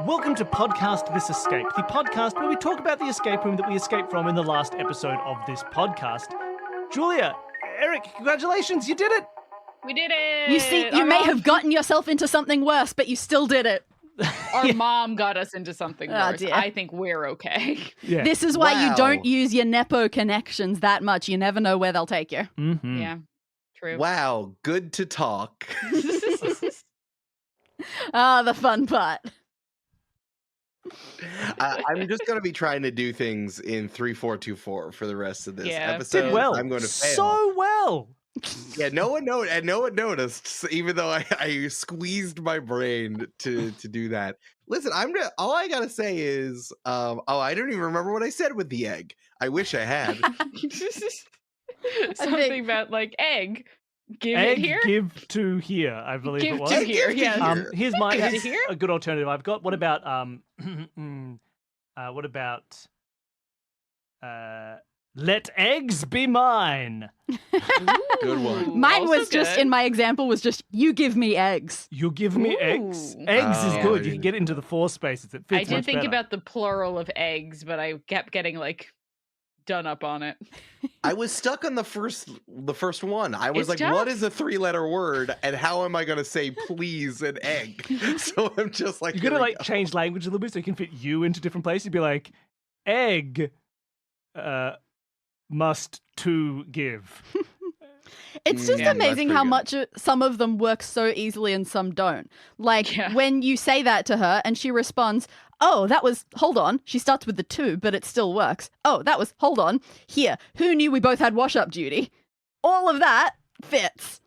Welcome to Podcast This Escape, the podcast where we talk about the escape room that we escaped from in the last episode of this podcast. Julia, Eric, congratulations, you did it! We did it! You see, you may have gotten yourself into something worse, but you still did it. Our mom got us into something worse. Dear. I think we're okay. Yeah. This is why you don't use your Nepo connections that much. You never know where they'll take you. Mm-hmm. Yeah, true. Wow, good to talk. The fun part. I'm just going to be trying to do things in 3-4-2-4 for the rest of this episode. Did well. I'm going to fail. So well. Yeah, no one noticed, even though I squeezed my brain to do that. Listen, all I gotta say is, I don't even remember what I said with the egg. I wish I had. Something about like egg. Give Egg, it here. give to here, I believe Give it was. to here. Yeah. Here's here? a good alternative I've got. What about let eggs be mine? Good one. Mine Also was just, good. in my example, was just, you give me eggs. You give me eggs. Ooh. Eggs is Oh, good. You yeah. can get into the four spaces. It fits I did much think better. about the plural of eggs, but I kept getting like done up on it. I was stuck on the first one. I was It's like, what tough. is a 3-letter word, and how am I going to say please and egg? So I'm just like, You're gonna here we like go. change language a little bit so you can fit you into different places. You'd be like, egg, must to give. It's just Yeah, that's amazing pretty how good. much some of them work so easily and some don't. Like Yeah. when you say that to her and she responds, oh, that was, hold on. She starts with the two, but it still works. Oh, that was, hold on. Here, who knew we both had wash-up duty? All of that fits.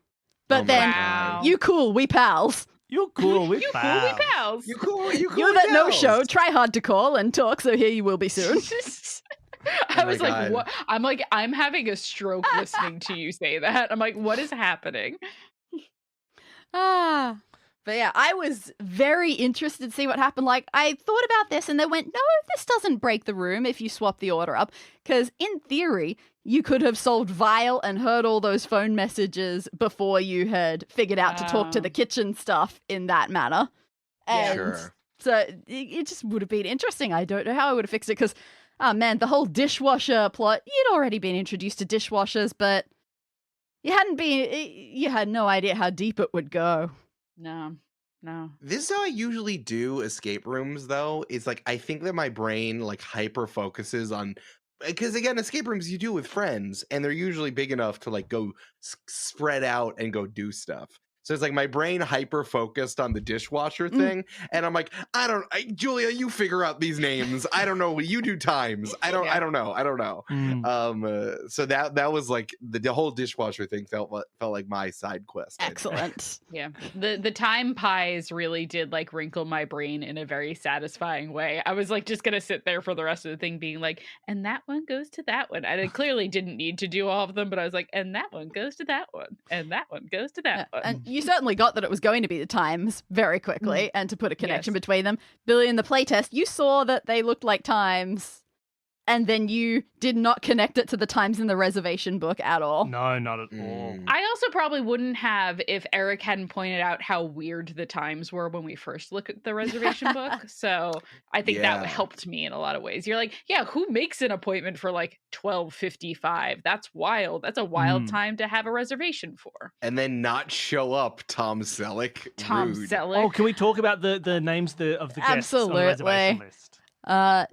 But Oh my then, Wow. you cool, we pals. You're cool with You cool, pals. we pals. You cool? You cool? You're that pals? no-show. Try hard to call and talk, so here you will be soon. I Oh my was like, God. what? I'm having a stroke listening to you say that. I'm like, what is happening? But yeah, I was very interested to see what happened. Like, I thought about this and they went, no, this doesn't break the room if you swap the order up. Because in theory, you could have solved Vile and heard all those phone messages before you had figured out to talk to Wow. the kitchen stuff in that manner. Yeah. And Sure. so it just would have been interesting. I don't know how I would have fixed it because, oh man, the whole dishwasher plot, you'd already been introduced to dishwashers, but you had no idea how deep it would go. No. This is how I usually do escape rooms, though. Is like I think that my brain like hyper focuses on, because again, escape rooms you do with friends, and they're usually big enough to like go spread out and go do stuff. So it's like my brain hyper focused on the dishwasher thing, and I'm like, Julia, you figure out these names. I don't know. You do times. I don't know. Mm. So that was like the whole dishwasher thing felt like my side quest. I'd say. Excellent. Yeah. The time pies really did like wrinkle my brain in a very satisfying way. I was like just gonna sit there for the rest of the thing being like, and that one goes to that one. And I clearly didn't need to do all of them, but I was like, and that one goes to that one, and that one goes to that one. And you certainly got that it was going to be the times very quickly and to put a connection Yes. between them. Billy, in the playtest, you saw that they looked like times and then you did not connect it to the times in the reservation book at all. No, not at all. Mm. I also probably wouldn't have if Eric hadn't pointed out how weird the times were when we first looked at the reservation book. So I think that Yeah. helped me in a lot of ways. You're like, yeah, who makes an appointment for like 12:55? That's wild. That's a wild time to have a reservation for. And then not show up, Tom Selleck. Tom Rude. Selleck. Oh, can we talk about the names of the guests on the Absolutely. reservation list?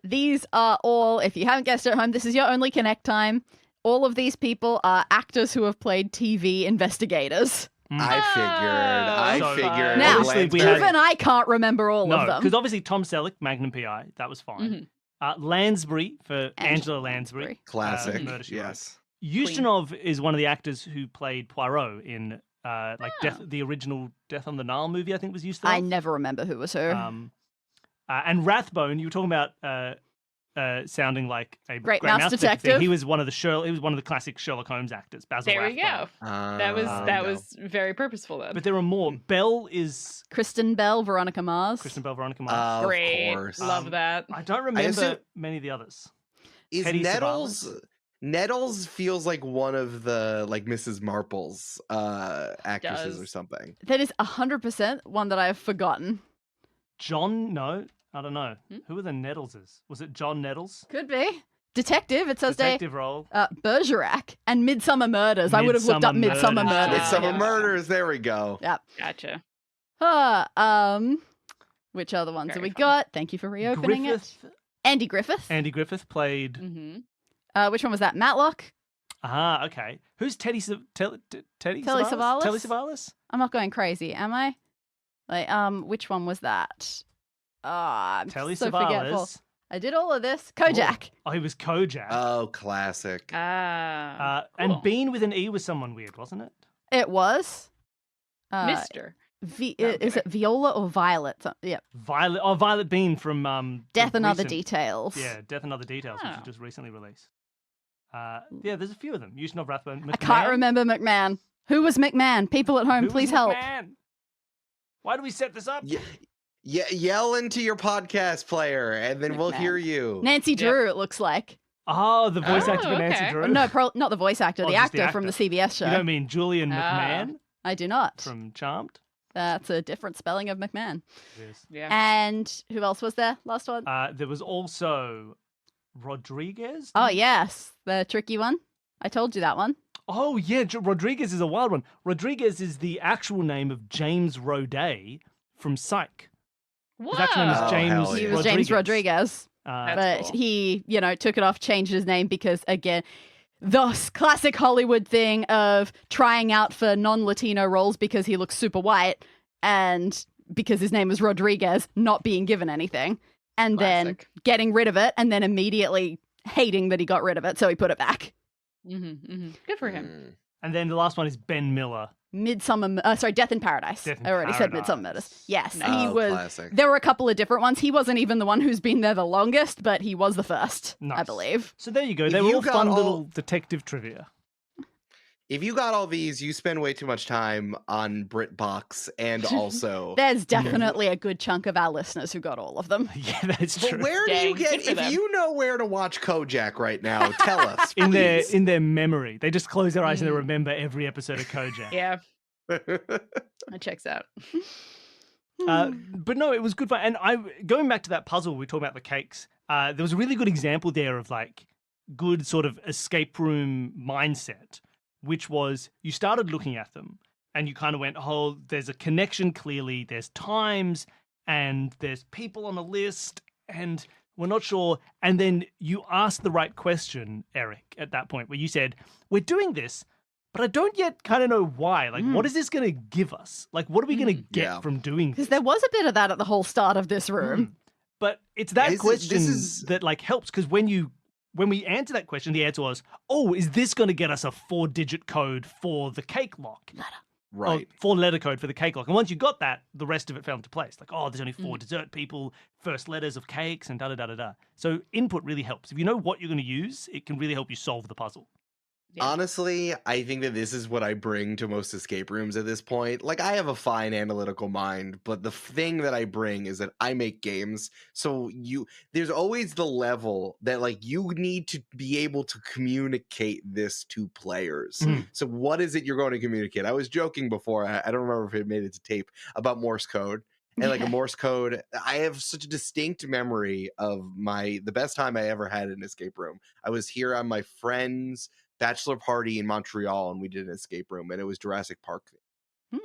These are all, if you haven't guessed at home, this is your only connect time. All of these people are actors who have played TV investigators. I So, figured. Now, obviously we even had- I can't remember all No, of them. because obviously Tom Selleck, Magnum PI, that was fine. Lansbury for Angela Lansbury. Classic. Murder, She Wrote. Yes. Ustinov is one of the actors who played Poirot in the original Death on the Nile movie, I think was Ustinov. I never remember who was who. And Rathbone, you were talking about sounding like a Great Mouse Mouse Detective. Detective. He was one of the classic Sherlock Holmes actors. Basil There we Rathbone. go. That There was very purposeful then. But there are more. Belle is Kristen Bell, Veronica Mars. Kristen Bell, Veronica Mars. Of Great. course. Love that. I don't remember assume- many of the others. Is Teddy Nettles Savalas? Nettles feels like one of the like Mrs. Marple's actresses Does. or something. That is 100% one that I have forgotten. John, no. I don't know. Who were the Nettleses? Was it John Nettles? Could be. Detective, it says Detective role. Bergerac and Midsummer Murders. I would have looked up Midsummer Murders. Murders. Midsummer Yeah. Murders. There we go. Yep. Gotcha. Which other ones have Very we fun. got? Thank you for reopening it. Andy Griffith. Andy Griffith played. Mm-hmm. Which one was that? Matlock? Ah, okay. Who's Teddy? Teddy Telly Savalas? Savalas? Telly Savalas? I'm not going crazy, am I? Like, which one was that? I'm Telly so forgetful. Savalas. I did all of this. Kojak. Oh, he was Kojak. Oh, classic. Cool. And Bean with an E was someone weird, wasn't it? It was. Mister. Is it Viola or Violet? Yeah. Violet Bean from Death the and Other recent- Details. Yeah, Death and Other Details, which was Oh. just recently released. Yeah, there's a few of them. Yushinov Rathbone. McMahon. I can't remember McMahon. Who was McMahon? People at home, Who was please help. McMahon? Why do we set this up? Yell into your podcast player, and then we'll McMahon. hear you. Nancy Yep. Drew, it looks like. Oh, the voice Oh, actor for Nancy okay. Drew. No, not the voice actor, Oh, the just the actor from the actor. CBS show. You don't mean Julian McMahon I do not. from Charmed? That's a different spelling of McMahon. Yes. Yeah. And who else was there? Last one? There was also Rodriguez. Oh, yes. The tricky one. I told you that one. Oh, yeah. Rodriguez is a wild one. Rodriguez is the actual name of James Roday from Psych. His actual name Whoa. is James hell He yeah. was James Rodriguez. That's But cool. he, took it off, changed his name because, again, the classic Hollywood thing of trying out for non-Latino roles because he looks super white and because his name was Rodriguez, not being given anything, and then Classic. getting rid of it and then immediately hating that he got rid of it, so he put it back. Good for him. Mm. And then the last one is Ben Miller. Death in Paradise. Death in I already said Paradise. Midsummer Murders. Yes, Nice. he Oh, was. classic. There were a couple of different ones. He wasn't even the one who's been there the longest, but he was the first, I Nice. believe. So there you go. If They were you all got fun all- little detective trivia. If you got all these, you spend way too much time on BritBox and also. There's definitely a good chunk of our listeners who got all of them. Yeah, that's But true. where do Dang, you get? good for If them. you know where to watch Kojak right now, tell us. in please. their memory, they just close their eyes and they remember every episode of Kojak. Yeah, that checks out. But no, it was good fun. And going back to that puzzle, we talked about the cakes. There was a really good example there of like good sort of escape room mindset, which was you started looking at them and you kind of went, oh, there's a connection clearly. There's times and there's people on the list and we're not sure. And then you asked the right question, Eric, at that point where you said, we're doing this, but I don't yet kind of know why. Like, what is this going to give us? Like, what are we going to get Yeah. from doing Because this? there was a bit of that at the whole start of this room. But it's that This question is- that like helps because when we answer that question, the answer was, oh, is this going to get us a 4-digit code for the cake lock? Right. Oh, 4-letter code for the cake lock. And once you got that, the rest of it fell into place. Like, oh, there's only 4 dessert people, first letters of cakes, and da-da-da-da-da. So input really helps. If you know what you're going to use, it can really help you solve the puzzle. Yeah. Honestly, I think that this is what I bring to most escape rooms at this point. Like, I have a fine analytical mind, but the thing that I bring is that I make games. So there's always the level that like you need to be able to communicate this to players. Mm. So what is it you're going to communicate? I was joking before. I don't remember if it made it to tape about Morse code. And like a Morse code, I have such a distinct memory of the best time I ever had in an escape room. I was here on my friend's bachelor party in Montreal and we did an escape room and it was Jurassic Park.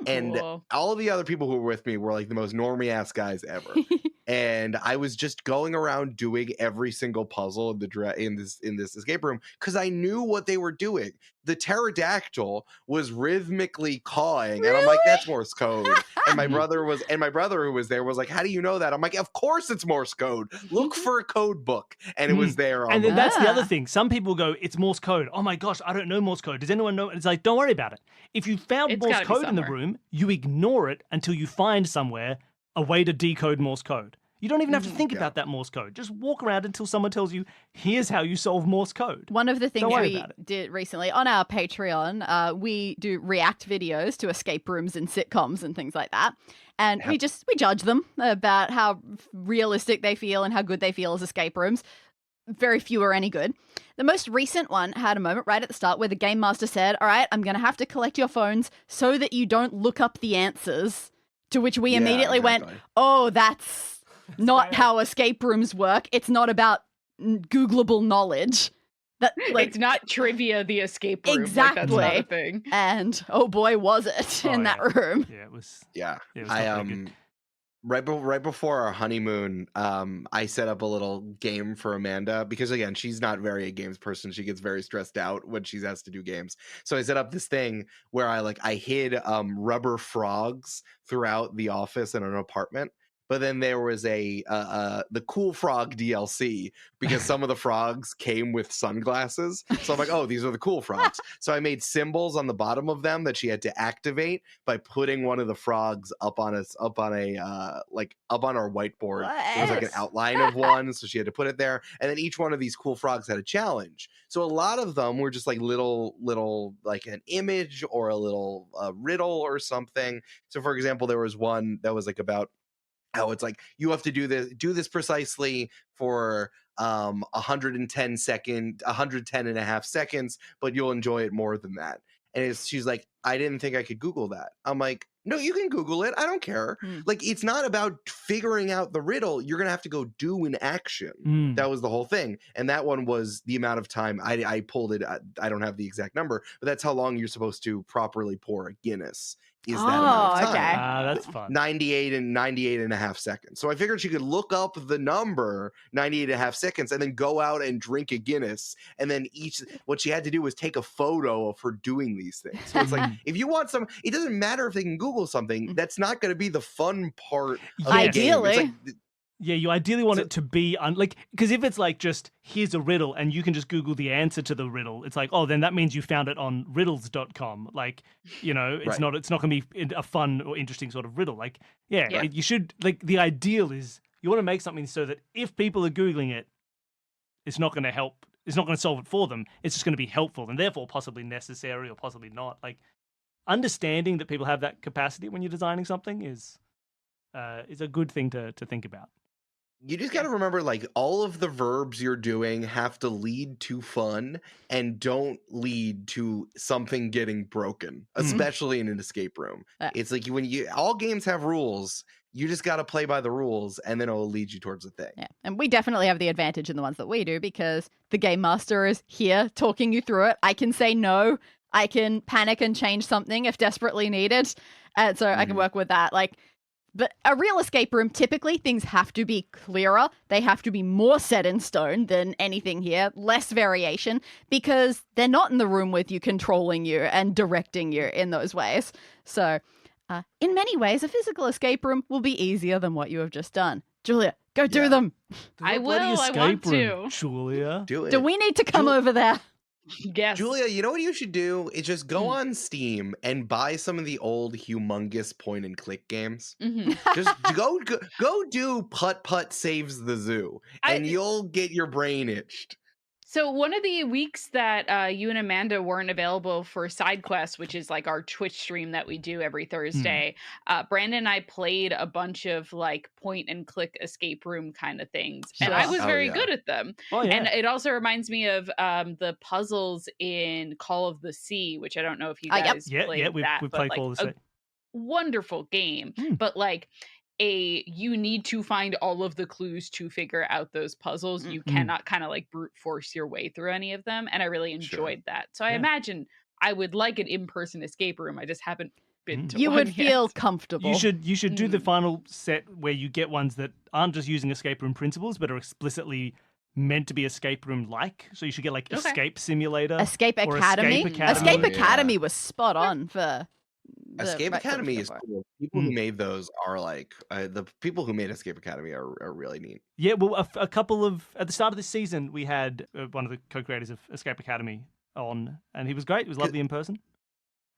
And Cool. all of the other people who were with me were like the most normie ass guys ever. And I was just going around doing every single puzzle in this escape room because I knew what they were doing. The pterodactyl was rhythmically cawing, and I'm like, "That's Morse code." And my brother who was there was like, "How do you know that?" I'm like, "Of course it's Morse code. Look for a code book," and it was there. On And the then that's the other Ah. thing. Some people go, it's Morse code. Oh my gosh, I don't know Morse code. Does anyone know? And it's like, don't worry about it. If you found It's Morse gotta be code in the somewhere. room, you ignore it until you find somewhere a way to decode Morse code. You don't even have to think Yeah. about that Morse code. Just walk around until someone tells you, here's how you solve Morse code. One of the things worry we about it. did recently on our Patreon, we do react videos to escape rooms and sitcoms and things like that. And we judge them about how realistic they feel and how good they feel as escape rooms. Very few are any good. The most recent one had a moment right at the start where the game master said, all right, I'm going to have to collect your phones so that you don't look up the answers, to which we Yeah, immediately went, exactly. oh, that's not how escape rooms work. It's not about Googleable knowledge. That It's not trivia, the escape room. Exactly. Like, that's not a thing. And oh boy, was it in that room. Yeah, it was. Yeah. It was I not very good. right before our honeymoon, I set up a little game for Amanda because again, she's not very a games person. She gets very stressed out when she has to do games. So I set up this thing where I hid rubber frogs throughout the office in an apartment. But then there was the Cool Frog DLC because some of the frogs came with sunglasses. So I'm like, oh, these are the cool frogs. So I made symbols on the bottom of them that she had to activate by putting one of the frogs up on our whiteboard. There was like an outline of one, so she had to put it there. And then each one of these cool frogs had a challenge. So a lot of them were just like little like an image or a little riddle or something. So for example, there was one that was like about how it's like you have to do this precisely for 110 and a half seconds, but you'll enjoy it more than that. And she's like, I didn't think I could Google that. I'm like, no, you can Google it. I don't care. Like, it's not about figuring out the riddle. You're going to have to go do an action. That was the whole thing. And that one was the amount of time I pulled it. I don't have the exact number, but that's how long you're supposed to properly pour a Guinness. Is that amount of time. Okay. That's fun. 98 and a half seconds. So I figured she could look up the number 98 and a half seconds and then go out and drink a Guinness. And then what she had to do was take a photo of her doing these things. So it's like, if you want it doesn't matter if they can Google something. That's not going to be the fun part of the game. Ideally. It's like, Yeah, you ideally want it to be because if it's like just here's a riddle and you can just Google the answer to the riddle, it's like, oh, then that means you found it on riddles.com. Like, it's Right. not going to be a fun or interesting sort of riddle. Like, you should the ideal is you want to make something so that if people are Googling it, it's not going to help. It's not going to solve it for them. It's just going to be helpful and therefore possibly necessary or possibly not. Like, understanding that people have that capacity when you're designing something is a good thing to think about. You just got to remember, like, all of the verbs you're doing have to lead to fun and don't lead to something getting broken, especially in an escape room. It's like all games have rules. You just got to play by the rules and then it'll lead you towards the thing. Yeah. And we definitely have the advantage in the ones that we do because the game master is here talking you through it. I can say no. I can panic and change something if desperately needed. And so I can work with that. But a real escape room, typically things have to be clearer. They have to be more set in stone than anything here, less variation, because they're not in the room with you, controlling you and directing you in those ways. So in many ways, a physical escape room will be easier than what you have just done. Julia, go do them. I will. Bloody I escape want room, to. Julia. Do it. Do we need to come over there? Yes. Julia, you know what you should do? Is just go on Steam and buy some of the old humongous point and click games. Just go do Putt Putt Saves the Zoo and you'll get your brain itched. So one of the weeks that you and Amanda weren't available for Side Quest, which is like our Twitch stream that we do every Thursday, Brandon and I played a bunch of like point and click escape room kind of things. And I was very good at them. Oh, yeah. And it also reminds me of the puzzles in Call of the Sea, which I don't know if you guys played that. We've but played like Call of the Sea. wonderful game. But like you need to find all of the clues to figure out those puzzles. You cannot kind of like brute force your way through any of them. And I really enjoyed that. So I imagine I would like an in-person escape room. I just haven't been to You one would yet. feel comfortable. You should do the final set where you get ones that aren't just using escape room principles, but are explicitly meant to be escape room like. So you should get like Escape Simulator. Escape or Academy. Escape Academy was spot on for Escape Academy is cool. People who made those are like the people who made Escape Academy are really neat. Yeah, well, a couple of at the start of this season, we had one of the co-creators of Escape Academy on, and he was great. It was lovely in person.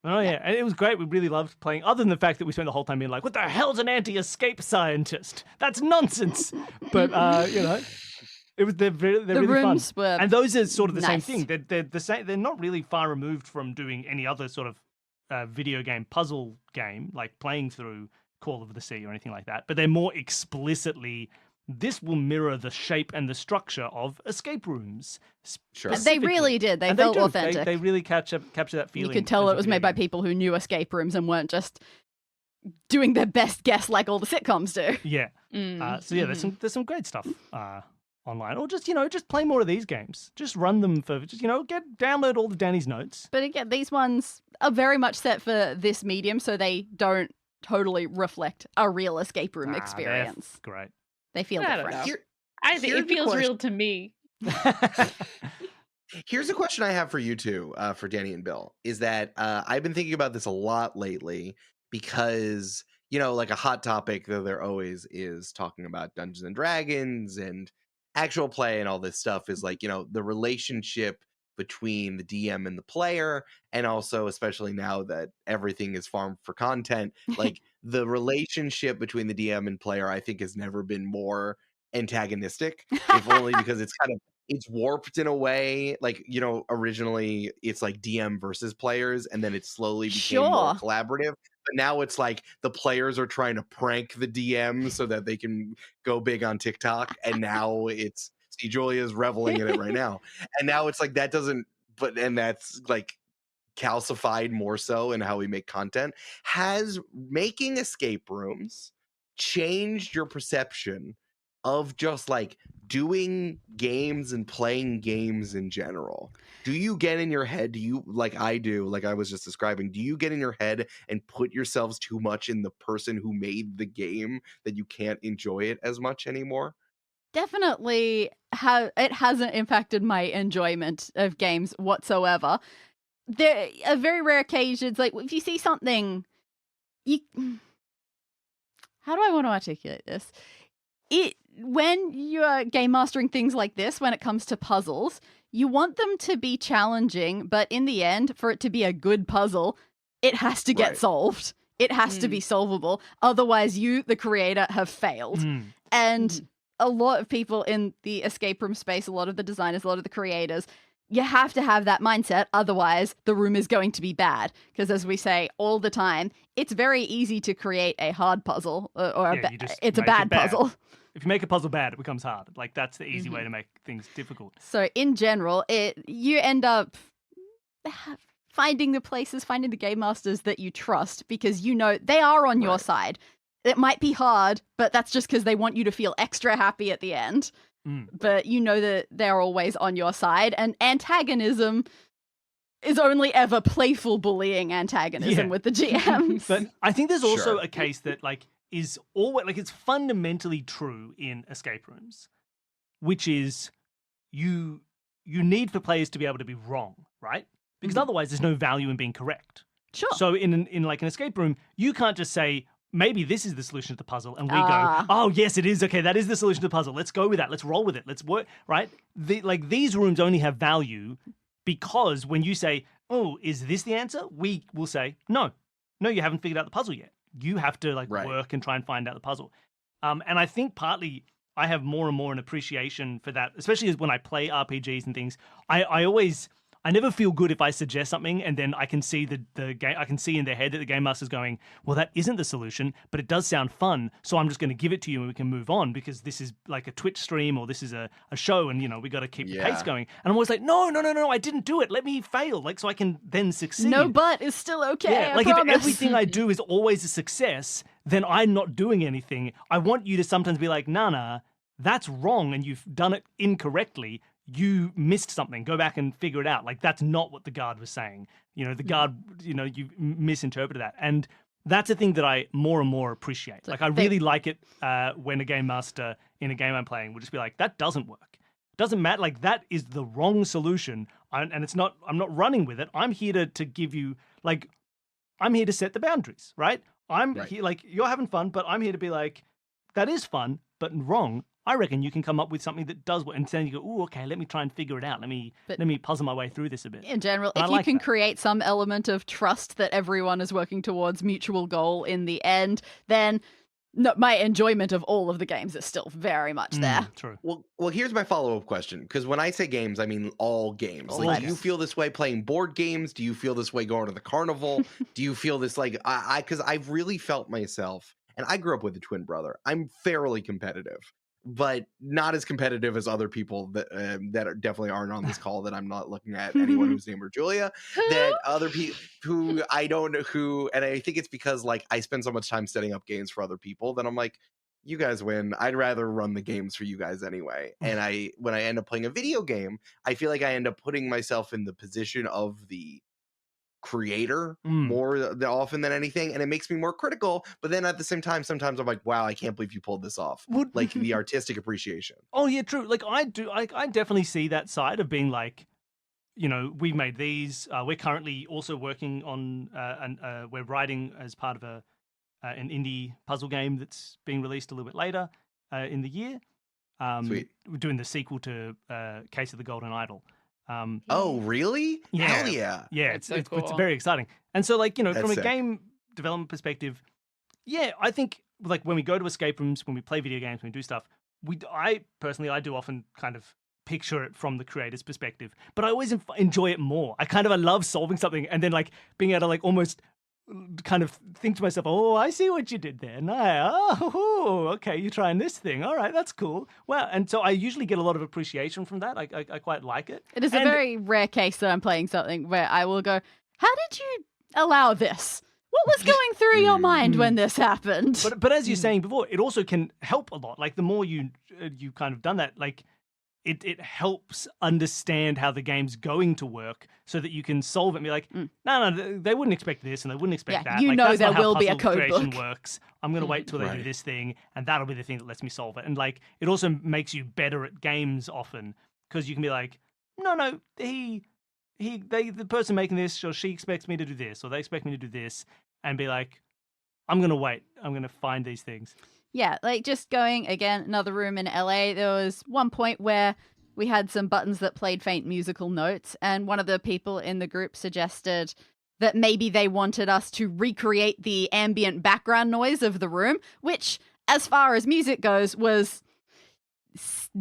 Oh yeah, and it was great. We really loved playing. Other than the fact that we spent the whole time being like, "What the hell's an anti-escape scientist? That's nonsense." But it was they're really fun. Were and those are sort of the nice. same thing. They're the same. They're not really far removed from doing any other sort of video game puzzle game like playing through Call of the Sea or anything like that, but they're more explicitly this will mirror the shape and the structure of escape rooms. Sure. And they really did. They felt authentic. They really capture that feeling. You could tell as it a was video made by game. people who knew escape rooms and weren't just doing their best guess like all the sitcoms do. Yeah. So yeah, there's some great stuff online, or just just play more of these games. Just run them for download all the Dani's notes. But again, these ones are very much set for this medium, so they don't totally reflect a real escape room experience. Great. They feel I don't different. know. I think it feels real to me. Here's a question I have for you two, for Dani and Bill, is that I've been thinking about this a lot lately because, like a hot topic, though there always is, talking about Dungeons and Dragons and actual play and all this stuff is like, the relationship between the DM and the player, and also, especially now that everything is farmed for content, like the relationship between the DM and player, I think has never been more antagonistic, if only because it's warped in a way. Like, originally it's like DM versus players, and then it slowly became more collaborative. But now it's like the players are trying to prank the DM so that they can go big on TikTok. And now it's, see, Julia's reveling in it right now. And now it's like and that's like calcified more so in how we make content. Has making escape rooms changed your perception of just like doing games and playing games in general? Do you get in your head, do you, like I do, like I was just describing, do you get in your head and put yourselves too much in the person who made the game that you can't enjoy it as much anymore? Definitely, it hasn't impacted my enjoyment of games whatsoever. There are very rare occasions, like if you see something, how do I want to articulate this? When you're game mastering things like this, when it comes to puzzles, you want them to be challenging, but in the end, for it to be a good puzzle, it has to get solved. It has to be solvable. Otherwise, you, the creator, have failed. And a lot of people in the escape room space, a lot of the designers, a lot of the creators, you have to have that mindset. Otherwise, the room is going to be bad. Because as we say all the time, it's very easy to create a hard puzzle it's a bad puzzle. If you make a puzzle bad, it becomes hard. Like, that's the easy way to make things difficult. So in general, you end up finding the game masters that you trust, because they are on your side. It might be hard, but that's just because they want you to feel extra happy at the end. But that they're always on your side. And antagonism is only ever playful bullying antagonism with the GMs. But I think there's also a case that is always it's fundamentally true in escape rooms, which is you need for players to be able to be wrong, right? Because otherwise there's no value in being correct. Sure. So in an escape room, you can't just say, maybe this is the solution to the puzzle, and we go, oh yes, it is. Okay, that is the solution to the puzzle. Let's go with that. Let's roll with it. Let's work, right? These rooms only have value because when you say, oh, is this the answer? We will say, no, you haven't figured out the puzzle yet. You have to work and try and find out the puzzle. And I think partly I have more and more an appreciation for that, especially when I play RPGs and things. I never feel good if I suggest something and then I can see the game. I can see in their head that the game master's going, well, that isn't the solution, but it does sound fun, so I'm just going to give it to you and we can move on because this is like a Twitch stream or this is a show and we got to keep the pace going. And I'm always like, no, I didn't do it. Let me fail, so I can then succeed. No, but it's still okay. Yeah, if everything I do is always a success, then I'm not doing anything. I want you to sometimes be like, nah, that's wrong and you've done it incorrectly. You missed something. Go back and figure it out. That's not what the guard was saying. The guard, you misinterpreted that. And that's a thing that I more and more appreciate. I really like it when a game master in a game I'm playing will just be like, that doesn't work. It doesn't matter. That is the wrong solution. And it's not, I'm not running with it. I'm here to give you, I'm here to set the boundaries, right? Here, you're having fun, but I'm here to be like, that is fun, but wrong. I reckon you can come up with something that does work. And then you go, oh, okay, let me try and figure it out. Let me puzzle my way through this a bit. In general, if you can create some element of trust that everyone is working towards mutual goal in the end, then my enjoyment of all of the games is still very much there. True. Well, here's my follow-up question. Because when I say games, I mean all games. Do you feel this way playing board games? Do you feel this way going to the carnival? Do you feel this because I've really felt myself, and I grew up with a twin brother. I'm fairly competitive, but not as competitive as other people that definitely aren't on this call that I'm not looking at anyone who's named or Julia, that other people who I don't know who, and I think it's because I spend so much time setting up games for other people that I'm like, you guys win. I'd rather run the games for you guys anyway. And when I end up playing a video game, I feel like I end up putting myself in the position of the creator more often than anything, and it makes me more critical. But then at the same time, sometimes I'm like, wow, I can't believe you pulled this off. Like the artistic appreciation. Oh yeah, true. Like I definitely see that side of being like, you know, we've made these. We're currently also working on we're writing as part of an indie puzzle game that's being released a little bit later in the year. Sweet. We're doing the sequel to Case of the Golden Idol. Oh, really? Yeah. Hell yeah. Yeah, That's it's so cool. very exciting. And so, like, you know, That's from a sick. game development perspective, yeah, I think like when we go to escape rooms, when we play video games, when we do stuff, I do often kind of picture it from the creator's perspective, but I always enjoy it more. I love solving something and then like being able to like almost kind of think to myself, oh, I see what you did there. Oh, okay, you're trying this thing. All right, that's cool. Well, and so I usually get a lot of appreciation from that. I quite like it. It is a very rare case that I'm playing something where I will go, how did you allow this? What was going through your mind when this happened? But as you're saying before, it also can help a lot. Like the more you kind of done that, like it helps understand how the game's going to work so that you can solve it and be like, no, they wouldn't expect this and they wouldn't expect that. You like, know that's there not how will be a puzzle code creation book. works. I'm going to wait till they do this thing and that'll be the thing that lets me solve it. And like it also makes you better at games often because you can be like, no, the person making this or she expects me to do this or they expect me to do this and be like, I'm going to wait. I'm going to find these things. Yeah, like just going, again, another room in LA, there was one point where we had some buttons that played faint musical notes, and one of the people in the group suggested that maybe they wanted us to recreate the ambient background noise of the room, which, as far as music goes, was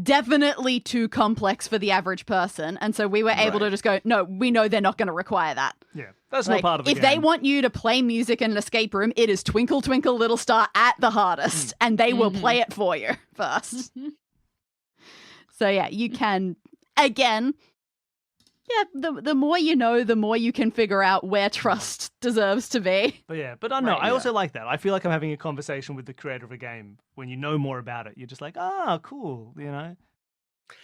definitely too complex for the average person. And so we were able to just go, no, we know they're not going to require that. Yeah, that's not part of the game. If they want you to play music in an escape room, it is Twinkle Twinkle Little Star at the hardest, and they will play it for you first. So yeah, you can, again, the more you know, the more you can figure out where trust deserves to be. But yeah, but I know, I also like that. I feel like I'm having a conversation with the creator of a game. When you know more about it, you're just like, cool, you know?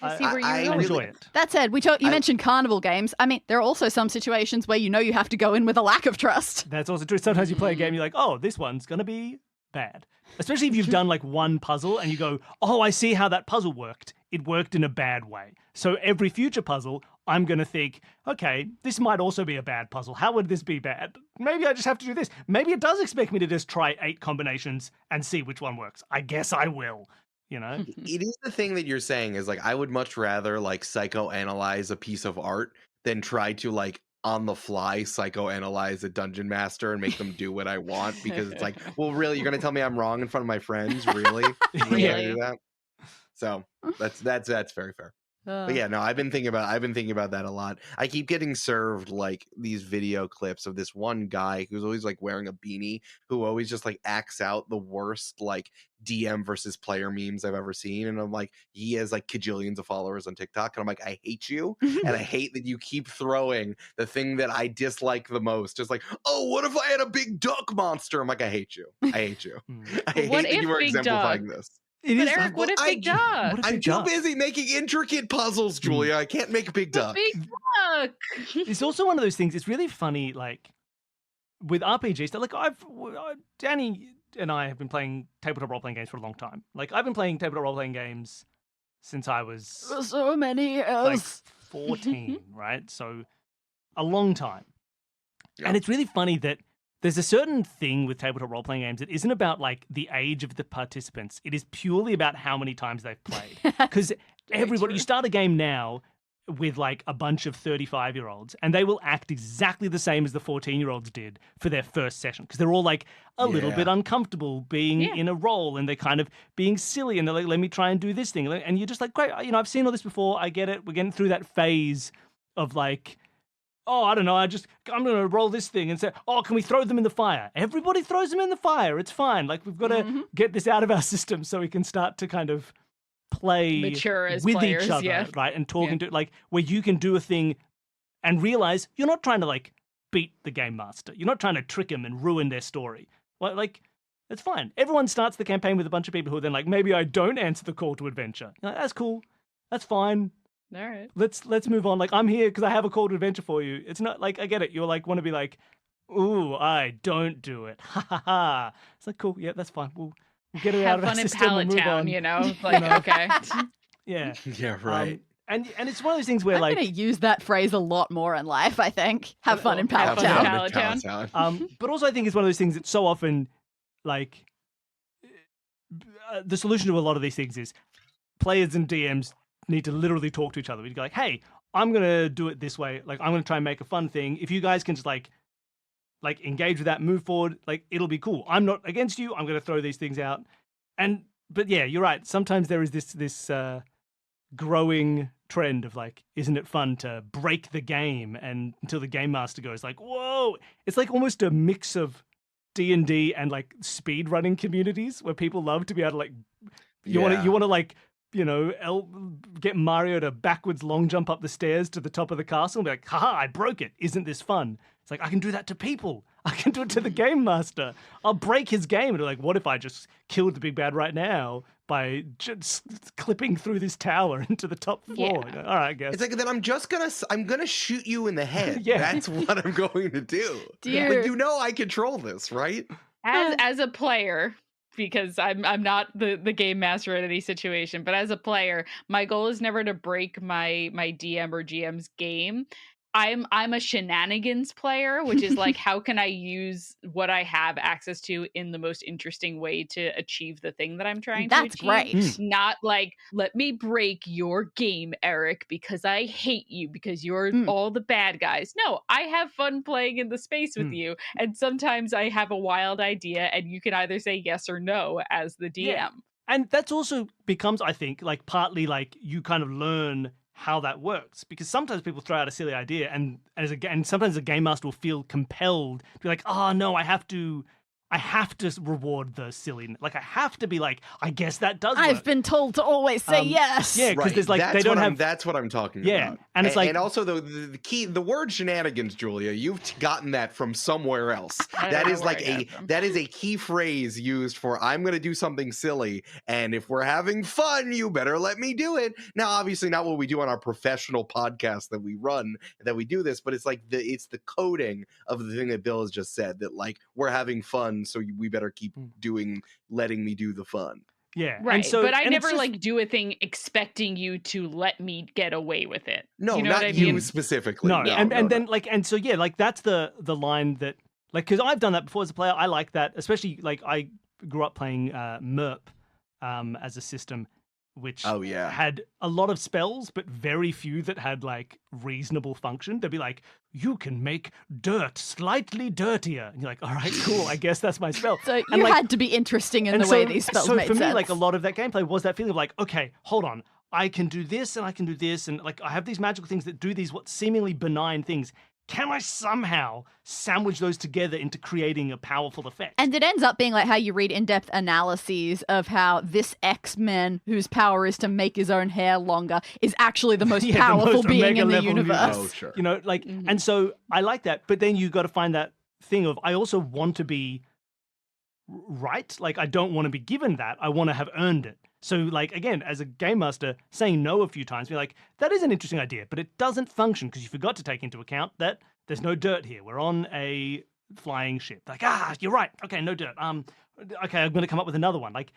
I see where you're I enjoy it. That said, you mentioned carnival games. I mean, there are also some situations where you know you have to go in with a lack of trust. That's also true. Sometimes you play a game, you're like, oh, this one's going to be bad. Especially if you've done like one puzzle and you go, oh, I see how that puzzle worked. It worked in a bad way. So every future puzzle, I'm going to think, okay, this might also be a bad puzzle. How would this be bad? Maybe I just have to do this. Maybe it does expect me to just try 8 combinations and see which one works. I guess I will, you know? It is the thing that you're saying is like, I would much rather like psychoanalyze a piece of art than try to like on the fly psychoanalyze a dungeon master and make them do what I want, because it's like, well, really, you're going to tell me I'm wrong in front of my friends? Really? Really gonna do that? So that's very fair. But yeah, no, I've been thinking about that a lot. I keep getting served like these video clips of this one guy who's always like wearing a beanie, who always just like acts out the worst like DM versus player memes I've ever seen. And I'm like, he has like kajillions of followers on TikTok. And I'm like, I hate you. And I hate that you keep throwing the thing that I dislike the most. Just like, oh, what if I had a big duck monster? I'm like, I hate you. I hate you. I hate that you are exemplifying this. But Eric, what if Big Duck? I'm too busy making intricate puzzles, Julia. I can't make a Big Duck. Big Duck. It's also one of those things. It's really funny, like with RPGs. Like Dani and I have been playing tabletop role-playing games for a long time. Like I've been playing tabletop role-playing games since I was so many years, like 14, right? So a long time. Yeah. And it's really funny that there's a certain thing with tabletop role-playing games that isn't about like the age of the participants. It is purely about how many times they've played. Because everybody, you start a game now with like a bunch of 35-year-olds and they will act exactly the same as the 14-year-olds did for their first session, because they're all like a little bit uncomfortable being in a role, and they're kind of being silly, and they're like, let me try and do this thing. And you're just like, great, you know, I've seen all this before. I get it. We're getting through that phase of like, oh, I don't know, I'm going to roll this thing and say, oh, can we throw them in the fire? Everybody throws them in the fire. It's fine. Like, we've got to get this out of our system so we can start to kind of play mature as with players, each other, right? And talking to, like, where you can do a thing and realize you're not trying to, like, beat the game master. You're not trying to trick them and ruin their story. Like, It's fine. Everyone starts the campaign with a bunch of people who are then like, maybe I don't answer the call to adventure. You're like, that's cool. That's fine. All right. Let's move on. Like, I'm here because I have a call to adventure for you. It's not like, I get it. You're like, want to be like, ooh, I don't do it. Ha ha ha. It's like, cool. Yeah, that's fine. We'll get it out Have of our fun in system and Pallet move Town, on. you know? Like, okay. Yeah. Yeah, right. And it's one of those things where I'm like, going to use that phrase a lot more in life, I think. Have fun in Have Pallet fun in Town. Pallet Town. but also I think it's one of those things that so often, like, the solution to a lot of these things is players and DMs need to literally talk to each other. We go like, hey, I'm going to do it this way. Like, I'm going to try and make a fun thing. If you guys can just like engage with that, move forward, like, it'll be cool. I'm not against you. I'm going to throw these things out. But yeah, you're right. Sometimes there is this growing trend of like, isn't it fun to break the game? And until the game master goes like, whoa, it's like almost a mix of D&D and like speed running communities where people love to be able to like, you want to like, you know, get Mario to backwards long jump up the stairs to the top of the castle and be like, haha, I broke it. Isn't this fun? It's like, I can do that to people. I can do it to the game master. I'll break his game. And like, what if I just killed the big bad right now by just clipping through this tower into the top floor? Yeah. All right, I guess. It's like, then I'm gonna shoot you in the head. Yeah. That's what I'm going to do. Dear- Like, you know, I control this, right? As a player, because I'm not the game master in any situation, but as a player, my goal is never to break my DM or GM's game. I'm a shenanigans player, which is like, how can I use what I have access to in the most interesting way to achieve the thing that I'm trying to That's achieve? great. Not like, let me break your game, Eric, because I hate you, because you're all the bad guys. No, I have fun playing in the space with you. And sometimes I have a wild idea and you can either say yes or no as the DM. Yeah. And that's also becomes, I think, like partly like you kind of learn how that works, because sometimes people throw out a silly idea and sometimes a game master will feel compelled to be like, oh no, I have to reward the silly, like I have to be like, I guess that does work. I've been told to always say yes. Yeah, because Right. there's like, they don't have. That's what I'm talking Yeah, about. and it's like, and also the key, the word shenanigans, Julia, you've gotten that from somewhere else. I don't That know is where like I got it from. that is a key phrase used for, I'm going to do something silly, and if we're having fun, you better let me do it. Now, obviously, not what we do on our professional podcast that we run, that we do this, but it's like it's the coding of the thing that Bill has just said, that like, we're having fun, so we better keep letting me do the fun. yeah, Right, and so, but I and it's never just- like do a thing expecting you to let me get away with it. No, you know not what I you mean? specifically. No, No, and no. then like, and so yeah, like that's the line that, like, because I've done that before as a player. I like that, especially like I grew up playing MERP as a system, which Oh, yeah. had a lot of spells, but very few that had like reasonable function. They'd be like, you can make dirt slightly dirtier, and you're like, all right, cool, I guess that's my spell. So And, you like, had to be interesting in and the way these spells so made for sense. me, like a lot of that gameplay was that feeling of like, okay, hold on, I can do this and I can do this, and like I have these magical things that do these what seemingly benign things. Can I somehow sandwich those together into creating a powerful effect? And it ends up being like how you read in-depth analyses of how this X-Men, whose power is to make his own hair longer, is actually the most Yeah, the powerful most being omega in the level universe. Oh, sure. You know, like, Mhm. and so I like that. But then you got to find that thing of, I also want to be right. Like, I don't want to be given that. I want to have earned it. So, like, again, as a game master, saying no a few times, be like, that is an interesting idea, but it doesn't function because you forgot to take into account that there's no dirt here. We're on a flying ship. Like, you're right. Okay, no dirt. Okay, I'm going to come up with another one. Like,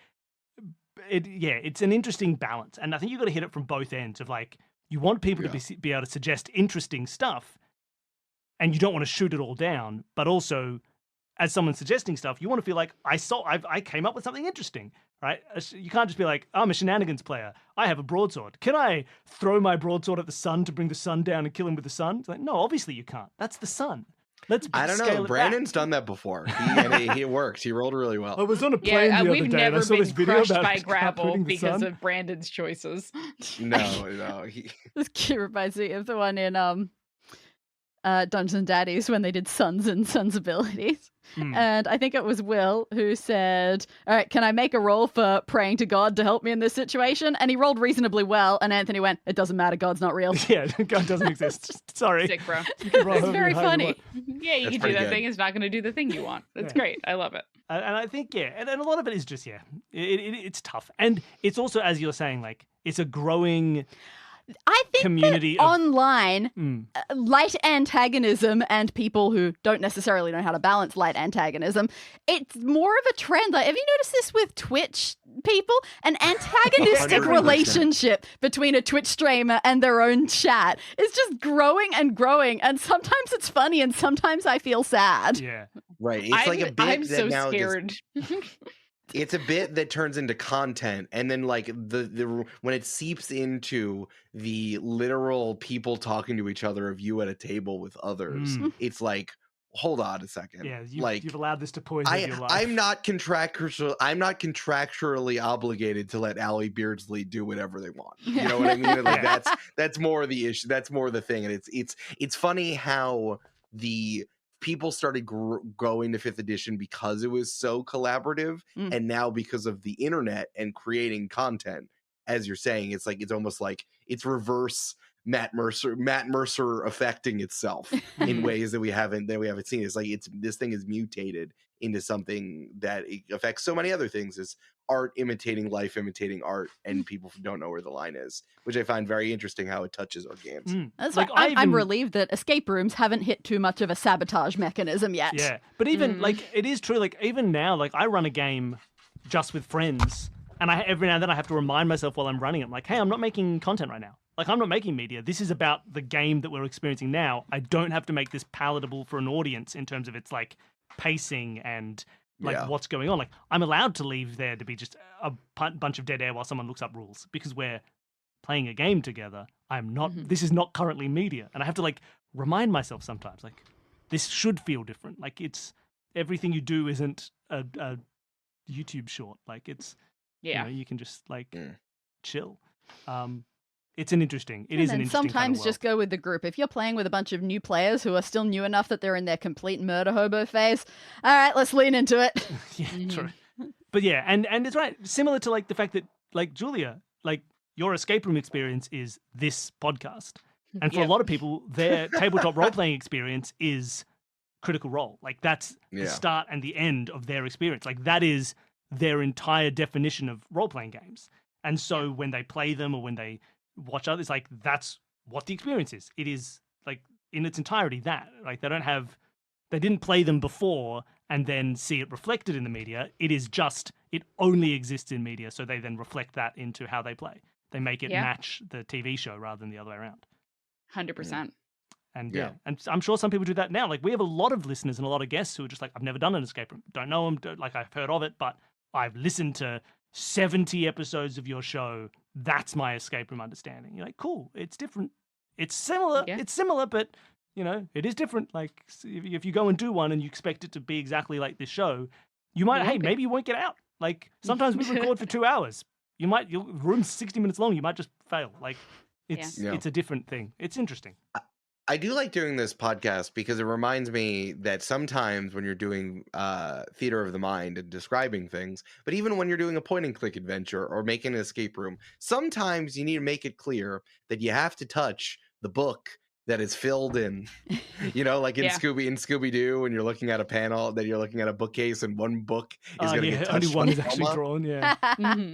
it's an interesting balance. And I think you've got to hit it from both ends of like, you want people to be able to suggest interesting stuff, and you don't want to shoot it all down, but also, as someone suggesting stuff, you want to feel like I came up with something interesting, right? You can't just be like, I'm a shenanigans player. I have a broadsword. Can I throw my broadsword at the sun to bring the sun down and kill him with the sun? It's like, no, obviously you can't. That's the sun. Let's I don't scale know. it back. Brandon's done that before. He worked. He rolled really well. I was on a plane Yeah, the we've other day and I never saw been this video crushed about by grapple harpooning the because sun. of Brandon's choices. No. This kid reminds me of the one in Dungeons and Daddies when they did Sons and Sons abilities. Mm. And I think it was Will who said, all right, can I make a roll for praying to God to help me in this situation? And he rolled reasonably well. And Anthony went, it doesn't matter. God's not real. Yeah, God doesn't exist. Sorry. Sick, bro. You can roll It's however very high you funny. want. Yeah, you That's can do pretty that good. thing. It's not going to do the thing you want. That's Yeah. great. I love it. And I think, yeah, and a lot of it is just, it's tough. And it's also, as you're saying, like, it's a growing I think community that of... online, Mm. light antagonism and people who don't necessarily know how to balance light antagonism, it's more of a trend. Like, have you noticed this with Twitch people? An antagonistic 100%. relationship between a Twitch streamer and their own chat is just growing and growing. And sometimes it's funny and sometimes I feel sad. Yeah. Right. It's like a bit I'm that so now just- scared. it's a bit that turns into content, and then like the when it seeps into the literal people talking to each other of you at a table with others, it's like, hold on a second. Yeah, like you've allowed this to poison your life. I'm not contractually obligated to let Allie Beardsley do whatever they want. You know what I mean? Like Yeah. that's more the issue. That's more the thing. And it's funny how the people started going to 5th edition because it was so collaborative, and now because of the internet and creating content, as you're saying, it's like it's almost like it's reverse Matt Mercer affecting itself in ways that we haven't seen. It's like this thing is mutated into something that it affects so many other things, is art imitating life, imitating art, and people don't know where the line is, which I find very interesting how it touches our games. That's Like, why I'm even- relieved that escape rooms haven't hit too much of a sabotage mechanism yet. Yeah, but even like it is true. Like even now, like I run a game just with friends, and every now and then I have to remind myself while I'm running it, like, hey, I'm not making content right now. Like I'm not making media. This is about the game that we're experiencing now. I don't have to make this palatable for an audience in terms of its like pacing and like what's going on. Like I'm allowed to leave there to be just a bunch of dead air while someone looks up rules because we're playing a game together. I'm not. This is not currently media, and I have to like remind myself sometimes like this should feel different. Like it's everything you do isn't a YouTube short. Like it's you know, you can just like chill. It's an interesting. It is an And interesting. sometimes kind of just go with the group. If you're playing with a bunch of new players who are still new enough that they're in their complete murder hobo phase, all right, let's lean into it. world. Yeah, true. But yeah, and it's right. Similar to like the fact that like Julia, like your escape room experience is this podcast, and for a lot of people, their tabletop role playing experience is Critical Role. Like that's the start and the end of their experience. Like that is their entire definition of role playing games. And so when they play them or when they watch others, like that's what the experience is. It is like in its entirety that. Like they didn't play them before and then see it reflected in the media. It is just, it only exists in media, so they then reflect that into how they play. They make it match the TV show rather than the other way around. 100%. And and I'm sure some people do that now. Like we have a lot of listeners and a lot of guests who are just like, I've never done an escape room, don't know them, like I've heard of it, but I've listened to 70 episodes of your show. That's my escape room understanding. You're like, cool, it's different. It's similar. Yeah. It's similar, but you know, it is different. Like if you go and do one and you expect it to be exactly like this show, you might, hey, maybe you won't get out. Like sometimes we record for 2 hours. Your room's 60 minutes long. You might just fail. Like it's a different thing. It's interesting. I do like doing this podcast because it reminds me that sometimes when you're doing theater of the mind and describing things, but even when you're doing a point and click adventure or making an escape room, sometimes you need to make it clear that you have to touch the book that is filled in, you know, like in Scooby-Doo, when you're looking at a panel, that you're looking at a bookcase and one book is going to get touched. Only one by is actually Velma. drawn, yeah.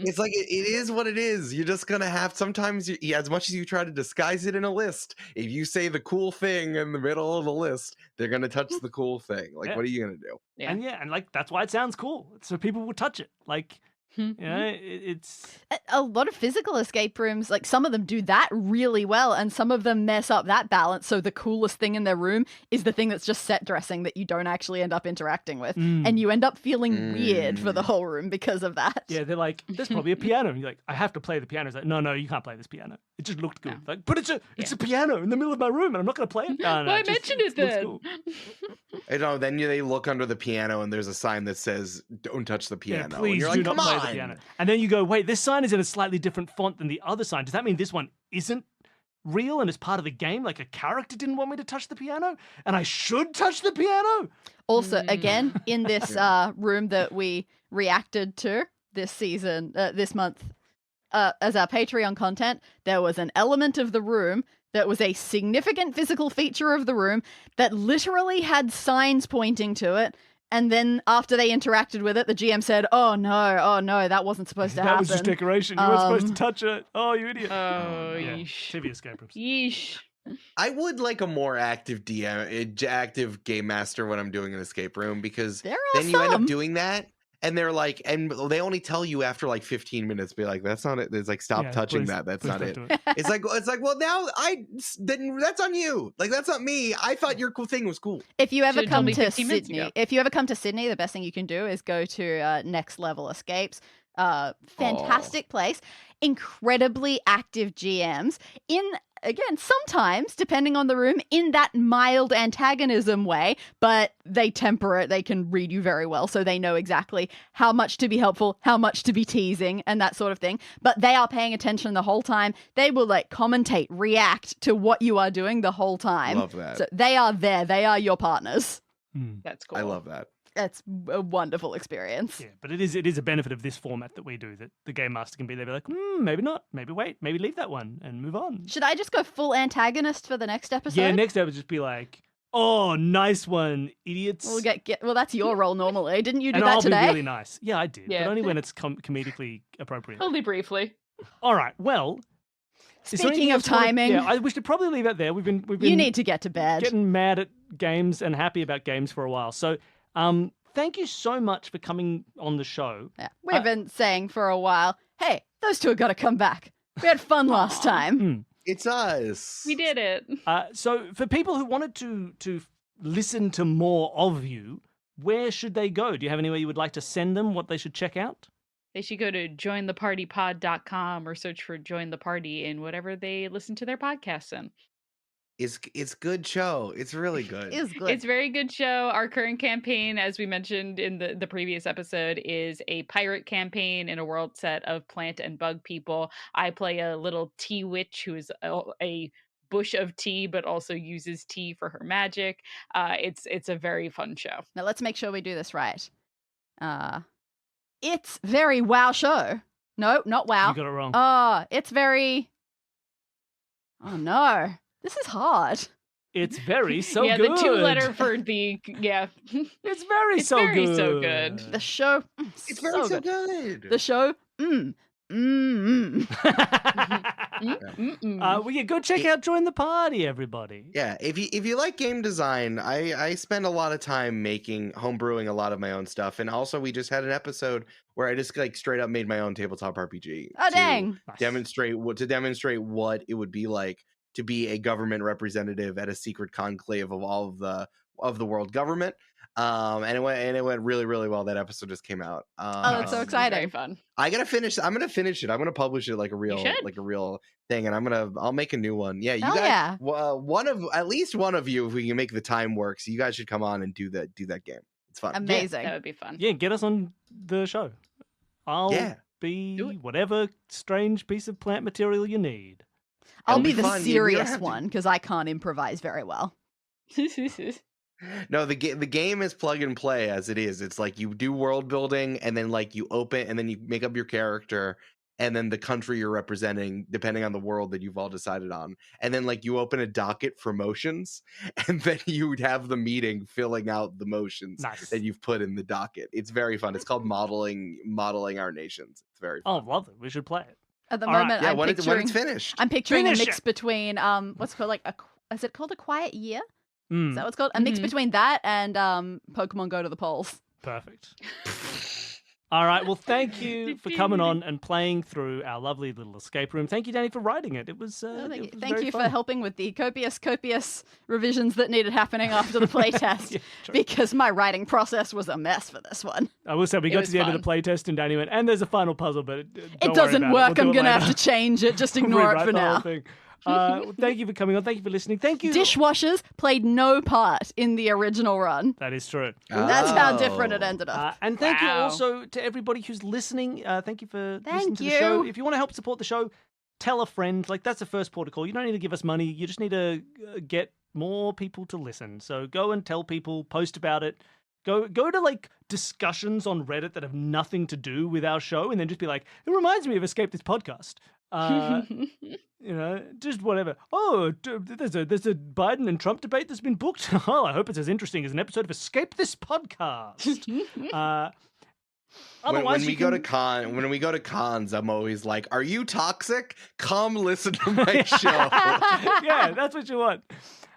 It's like, it is what it is. You're just going to have, sometimes, as much as you try to disguise it in a list, if you say the cool thing in the middle of the list, they're going to touch the cool thing. Like, what are you going to do? Yeah. And like, that's why it sounds cool. So people will touch it. Like, you know, it's A lot of physical escape rooms, like some of them do that really well, and some of them mess up that balance. So the coolest thing in their room is the thing that's just set dressing that you don't actually end up interacting with, and you end up feeling weird for the whole room because of that. Yeah, they're like, there's probably a piano. And you're like, I have to play the piano. It's like, no, you can't play this piano. It just looked good. Like, but it's a piano in the middle of my room, and I'm not going to play it. No, Well, I mentioned it then. Cool. I know. Then they look under the piano and there's a sign that says, "Don't touch the piano." Yeah, and please you're do like, not "Come play on." the piano. And then you go, wait, this sign is in a slightly different font than the other sign. Does that mean this one isn't real and it's part of the game? Like a character didn't want me to touch the piano and I should touch the piano? Also, again, in this room that we reacted to this season, this month, as our Patreon content, there was an element of the room that was a significant physical feature of the room that literally had signs pointing to it. And then after they interacted with it, the GM said, oh no, that wasn't supposed to happen. That was just decoration. You weren't supposed to touch it. Oh, you idiot. Oh, yeah. yeesh. TV escape rooms. Yeesh. I would like a more active DM, active game master when I'm doing an escape room, because There are then you end up some. doing that. And they're like, and they only tell you after like 15 minutes, be like, that's not it. It's like, stop Yeah, touching please- that. That's please not don't it. do it. It's like, well, now then that's on you. Like, that's not me. I thought your cool thing was cool. If you ever Should've told come me to 15 minutes Sydney, ago. the best thing you can do is go to Next Level Escapes. Fantastic place, incredibly active GMs. Again, sometimes, depending on the room, in that mild antagonism way, but they temper it. They can read you very well, so they know exactly how much to be helpful, how much to be teasing, and that sort of thing. But they are paying attention the whole time. They will commentate, react to what you are doing the whole time. Love that. So they are there. They are your partners. That's cool. I love that. It's a wonderful experience. Yeah, but it is a benefit of this format that we do, that the game master can be there, be like, maybe not, maybe wait, maybe leave that one and move on. Should I just go full antagonist for the next episode? Yeah, next episode just be like, oh, nice one, idiots. We'll well, that's your role normally. Didn't you do and that I'll today? be really nice. Yeah, I did, Yeah. but only when it's comedically appropriate. Only briefly. All right, well. is there anything Speaking of else you wanna- timing, yeah, we should probably leave it there. We've been you need to get to bed. getting mad at games and happy about games for a while. So, thank you so much for coming on the show. Yeah. We've been saying for a while, hey, those two have got to come back. We had fun last time. It's us. We did it. So, for people who wanted to listen to more of you, where should they go? Do you have anywhere you would like to send them? What they should check out? They should go to jointhepartypod.com or search for Join the Party in whatever they listen to their podcasts in. It's good show. It's really good. It was good. It's a very good show. Our current campaign, as we mentioned in the previous episode, is a pirate campaign in a world set of plant and bug people. I play a little tea witch who is a bush of tea, but also uses tea for her magic. It's a very fun show. Now let's make sure we do this right. It's very WoW show. No, not WoW. You got it wrong. It's very. Oh no, this is hard. It's very so yeah, good. the two letter for the It's very It's so very good. so good. The show. It's very so good. The show. Well, yeah, go check out Join the Party, everybody. Yeah, if you like game design, I spend a lot of time homebrewing a lot of my own stuff, and also we just had an episode where I just straight up made my own tabletop RPG. Oh dang! Nice. Demonstrate what it would be like to be a government representative at a secret conclave of all of the world government. And it went really, really well. That episode just came out. Oh, that's so Very exciting. fun. I'm gonna finish it. I'm gonna publish it like a real thing, and I'll make a new one. Yeah, you Hell guys. yeah. At least one of you, if we can make the time work, so you guys should come on and do that game. It's fun. Amazing. That would be fun. Yeah, get us on the show. I'll Yeah. be Do it. whatever strange piece of plant material you need. I'll It'll be be the fun. You don't serious have to- one because I can't improvise very well. No, the game is plug and play as it is. It's like you do world building, and then you open, and then you make up your character, and then the country you're representing, depending on the world that you've all decided on, and then you open a docket for motions, and then you would have the meeting filling out the motions Nice. that you've put in the docket. It's very fun. It's called modeling our nations. It's very fun. Oh, lovely. We should play it. At the All right. moment, Yeah, I'm when picturing. it's finished. I'm picturing Finish a mix it. between what's called is it called A Quiet Year? Mm, Is that what's called? A mix Mhm. between that and Pokemon Go to the Polls. perfect. All right. Well, thank you for coming on and playing through our lovely little escape room. Thank you, Danny, for writing it. It was. Oh, thank you, it was thank very you for fun. helping with the copious revisions that needed happening after the playtest. Yeah, true. Because my writing process was a mess for this one. I will say we It got was to the end of the fun. playtest, and Danny went, and there's a final puzzle, but It don't worry doesn't about work. We'll I'm do it gonna have later. to change it. Just ignore it Rewrite for the whole now. thing. Well, thank you for coming on. Thank you for listening. Thank you. Dishwashers played no part in the original run. That is true. That's how different it Oh. ended up. And thank you Wow. also to everybody who's listening. Thank you for listening Thank to the show. you. If you want to help support the show, tell a friend. Like, that's the first port of call. You don't need to give us money. You just need to get more people to listen. So go and tell people, post about it. Go to like discussions on Reddit that have nothing to do with our show, and then just be like, it reminds me of Escape This Podcast. Just whatever. Oh, there's a Biden and Trump debate that's been booked. Oh, I hope it's as interesting as an episode of Escape This Podcast. When we go to cons, I'm always like, "Are you toxic? Come listen to my show." Yeah, that's what you want.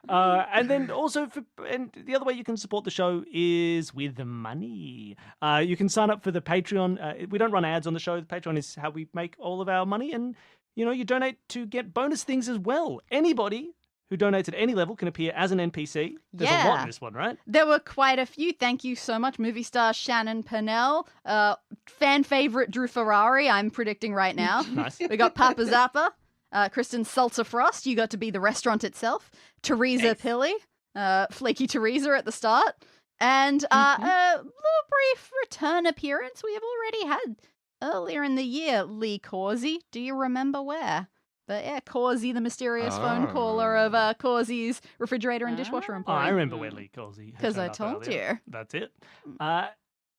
And then also, and the other way you can support the show is with money. You can sign up for the Patreon. We don't run ads on the show. The Patreon is how we make all of our money, and you donate to get bonus things as well. Anybody who donates at any level can appear as an NPC. There's a lot in this one, right? There were quite a few. Thank you so much, movie star Shannon Pennell, fan favorite Drew Ferrari. I'm predicting right now. Nice. We got Papa Zappa. Kristen Salsa Frost, you got to be the restaurant itself. Teresa Pilley, Flaky Teresa at the start. And a little brief return appearance we have already had earlier in the year. Lee Causey, do you remember where? But yeah, Causey, the mysterious phone caller of Causey's refrigerator and dishwasher emporium. I remember where Lee Causey. Because I told you. That's it.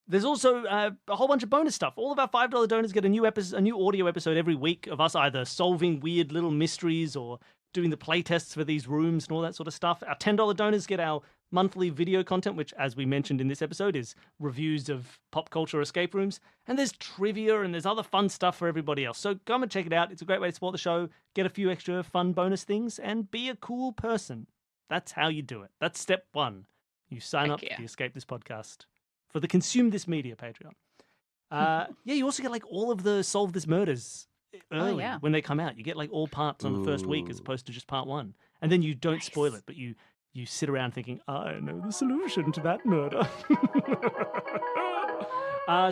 There's also a whole bunch of bonus stuff. All of our $5 donors get a new audio episode every week of us either solving weird little mysteries or doing the play tests for these rooms and all that sort of stuff. Our $10 donors get our monthly video content, which, as we mentioned in this episode, is reviews of pop culture escape rooms. And there's trivia and there's other fun stuff for everybody else. So come and check it out. It's a great way to support the show, get a few extra fun bonus things, and be a cool person. That's how you do it. That's step one. You sign up for the Escape This Podcast. For the Consume This Media Patreon. You also get like all of the Solve This Murders early when they come out. You get like all parts on the first week as opposed to just part one. And then you don't spoil it, but you sit around thinking, I know the solution to that murder.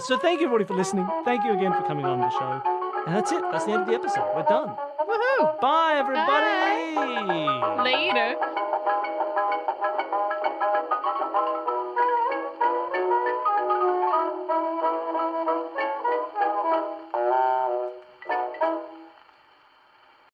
So thank you everybody for listening. Thank you again for coming on the show. And that's it. That's the end of the episode. We're done. Woohoo! Bye everybody. Later.